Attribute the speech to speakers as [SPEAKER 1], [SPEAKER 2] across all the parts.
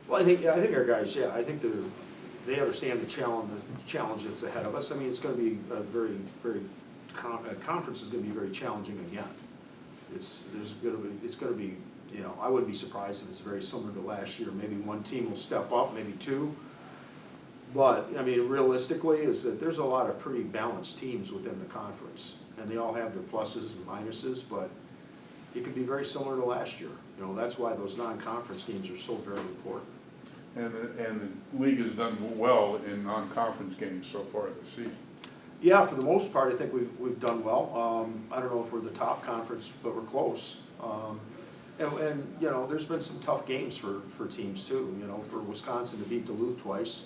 [SPEAKER 1] Well, I think our guys, yeah, I think they understand the challenge that's ahead of us. I mean, it's going to be a very conference is going to be very challenging again. It's going to be, you know, I wouldn't be surprised if it's very similar to last year. Maybe one team will step up, maybe two. But I mean, realistically, is that there's a lot of pretty balanced teams within the conference, and they all have their pluses and minuses. But it could be very similar to last year. You know, that's why those non-conference games are so very important.
[SPEAKER 2] And the league has done well in non-conference games so far this season.
[SPEAKER 1] Yeah, for the most part, I think we've done well. I don't know if we're the top conference, but we're close. And you know, there's been some tough games for teams too. You know, for Wisconsin to beat Duluth twice,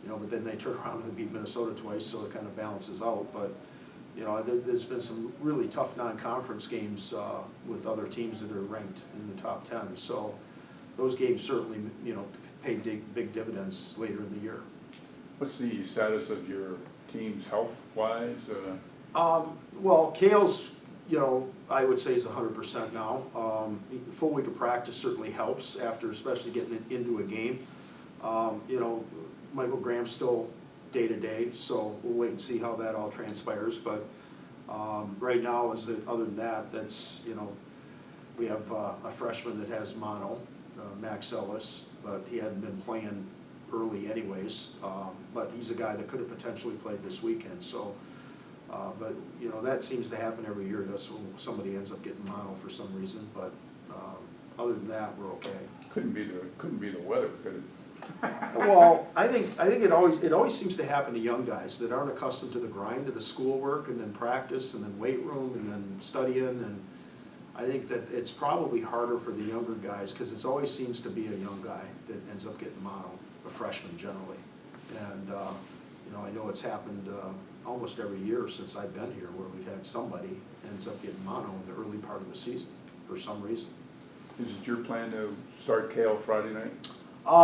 [SPEAKER 1] you know, but then they turn around and beat Minnesota twice, so it kind of balances out. But you know, there's been some really tough non-conference games with other teams that are ranked in the top 10. So those games certainly, you know, pay big dividends later in the year.
[SPEAKER 2] What's the status of your teams health-wise?
[SPEAKER 1] Well, Kale's, you know, I would say is 100% now. Full week of practice certainly helps after, especially getting into a game. You know, Michael Graham's still day to day, so we'll wait and see how that all transpires. But right now, other than that, that's, you know, we have a freshman that has mono, Max Ellis, but he hadn't been playing early anyways. But he's a guy that could have potentially played this weekend. So, but you know, that seems to happen every year. That's when somebody ends up getting mono for some reason. But other than that, we're okay.
[SPEAKER 2] Couldn't be the weather, could it?
[SPEAKER 1] Well, I think it always seems to happen to young guys that aren't accustomed to the grind of the schoolwork and then practice and then weight room and then studying, and I think that it's probably harder for the younger guys because it always seems to be a young guy that ends up getting mono, a freshman generally. And you know, I know it's happened almost every year since I've been here where we've had somebody ends up getting mono in the early part of the season for some reason.
[SPEAKER 2] Is it your plan to start Kale Friday night?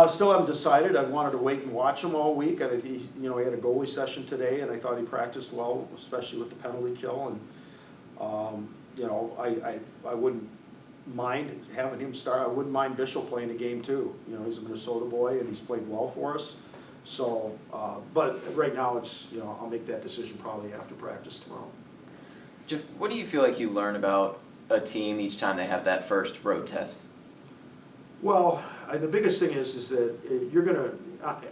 [SPEAKER 1] Still haven't decided. I wanted to wait and watch him all week. And he, you know, he had a goalie session today, and I thought he practiced well, especially with the penalty kill. And you know, I wouldn't mind having him start. I wouldn't mind Bishop playing a game too. You know, he's a Minnesota boy, and he's played well for us. So, but right now, it's, you know, I'll make that decision probably after practice tomorrow.
[SPEAKER 3] Jeff, what do you feel like you learn about a team each time they have that first road test?
[SPEAKER 1] Well, the biggest thing is that you're going to,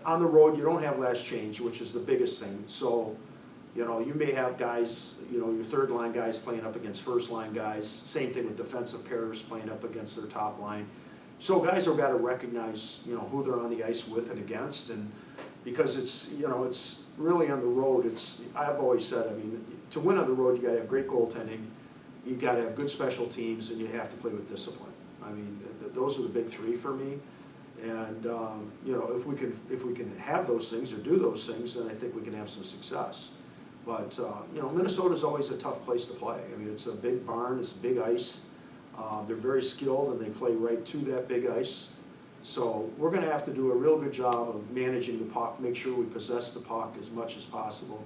[SPEAKER 1] on the road, you don't have last change, which is the biggest thing. So, you know, you may have guys, you know, your third line guys playing up against first line guys. Same thing with defensive pairs playing up against their top line. So guys have got to recognize, you know, who they're on the ice with and against. And because it's, you know, it's really on the road, I've always said, I mean, to win on the road, you got to have great goaltending, you got to have good special teams, and you have to play with discipline. I mean, those are the big three for me. And you know, if we can have those things or do those things, then I think we can have some success. But you know, Minnesota's always a tough place to play. I mean, it's a big barn, it's a big ice. They're very skilled, and they play right to that big ice. So we're going to have to do a real good job of managing the puck, make sure we possess the puck as much as possible.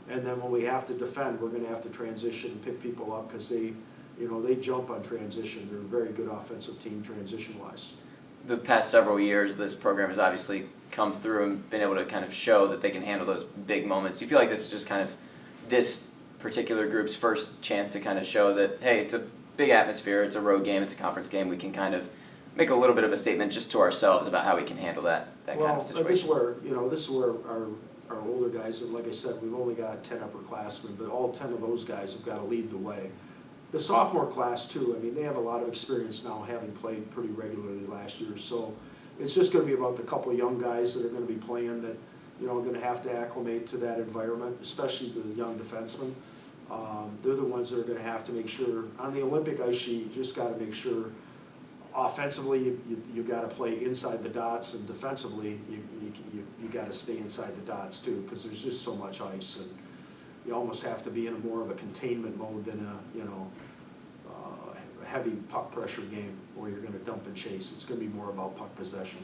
[SPEAKER 1] And then when we have to defend, we're going to have to transition and pick people up because they, you know, they jump on transition. They're a very good offensive team transition-wise.
[SPEAKER 3] The past several years, this program has obviously come through and been able to kind of show that they can handle those big moments. Do you feel like this is just kind of this particular group's first chance to kind of show that, hey, it's a big atmosphere, it's a road game, it's a conference game, we can kind of make a little bit of a statement just to ourselves about how we can handle that kind of situation?
[SPEAKER 1] Well, this is where our older guys, and like I said, we've only got 10 upperclassmen, but all 10 of those guys have got to lead the way. The sophomore class too, I mean, they have a lot of experience now, having played pretty regularly last year. So it's just going to be about the couple of young guys that are going to be playing that, you know, are going to have to acclimate to that environment, especially the young defensemen. They're the ones that are going to have to make sure, on the Olympic ice sheet, you just got to make sure offensively you got to play inside the dots, and defensively you got to stay inside the dots too, because there's just so much ice, and you almost have to be in more of a containment mode than a, you know, heavy puck pressure game where you're going to dump and chase. It's going to be more about puck possession.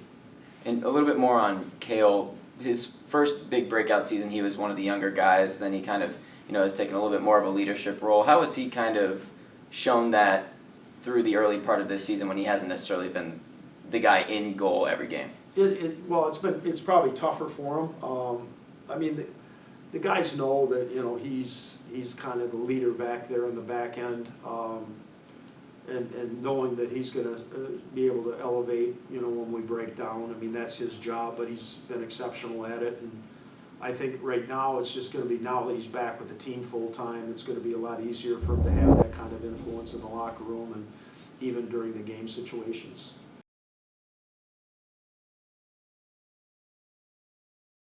[SPEAKER 3] And a little bit more on Kale. His first big breakout season, he was one of the younger guys. Then he kind of, you know, has taken a little bit more of a leadership role. How has he kind of shown that through the early part of this season when he hasn't necessarily been the guy in goal every game?
[SPEAKER 1] Well, it's probably tougher for him. I mean, the guys know that, you know, he's kind of the leader back there in the back end, and knowing that he's gonna be able to elevate, you know, when we break down. I mean, that's his job, but he's been exceptional at it. And I think right now it's just gonna be, now that he's back with the team full-time, it's gonna be a lot easier for him to have that kind of influence in the locker room and even during the game situations.